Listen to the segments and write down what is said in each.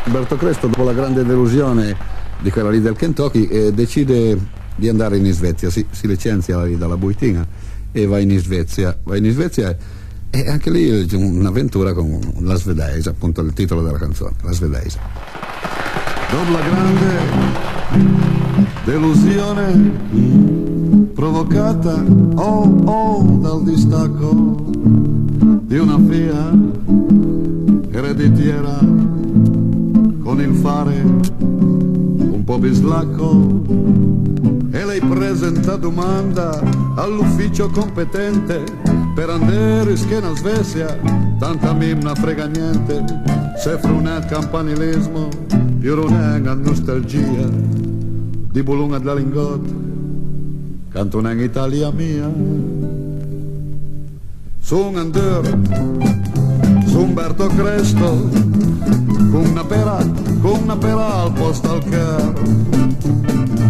Umberto Cresto, dopo la grande delusione di quella lì del Kentucky, decide di andare in Svezia, si licenzia dalla Buitina e va in Svezia. E anche lì c'è un'avventura con la svedese, appunto il titolo della canzone, la svedese. Dopo la grande delusione provocata dal distacco di una fia ereditiera con il fare un po' bislacco, e lei presenta domanda all'ufficio competente per andare in schiena Svezia, tanta mimna frega niente, se frunet campanilismo, più runenga nostalgia di Bologna della Lingot, canto in Italia mia. Sono andato su Umberto Cresto con una pera al posto al car,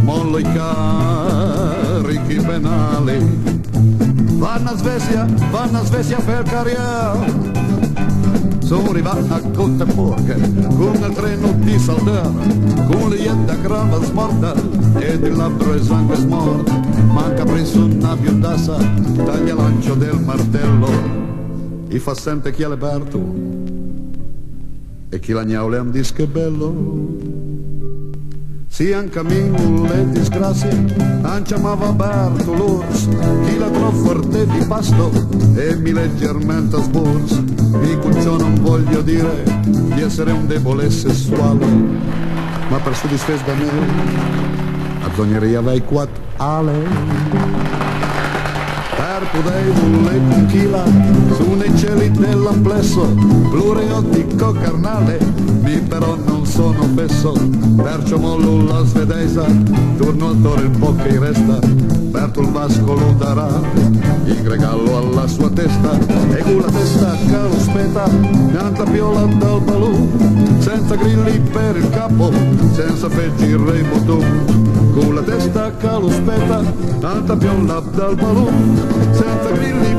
mollo i carichi penali, vanno a Svezia per carriera. Sono arrivato a Göteborg con il treno di Saldar, con le ietta grava smorta ed il labbro e sangue smorto, manca preso una biondassa, taglia lancio del martello, e fa sente chi è Alberto e chi la gnaule un disco bello. Si an cammino le disgrazie, an chiamava Berto l'Urs, chi la troppo forte di pasto e mi leggermente sburs. Di ciò non voglio dire di essere un debole sessuale, ma per soddisfare me bisogneria avere quattro ale. Per poter voler conchila su nei cieli dell'amplesso pluriottico carnale, mi però non sono fesso, perciò mollo la svedesa, torno al toro il po' che resta, Berto il Vasco lo darà, in regalo alla sua testa, e con la testa che lo speta, nanta piola dal balù, senza grilli per il capo, senza feggi il re botù, con la testa che lo speta, nanta piola dal balù, senza grilli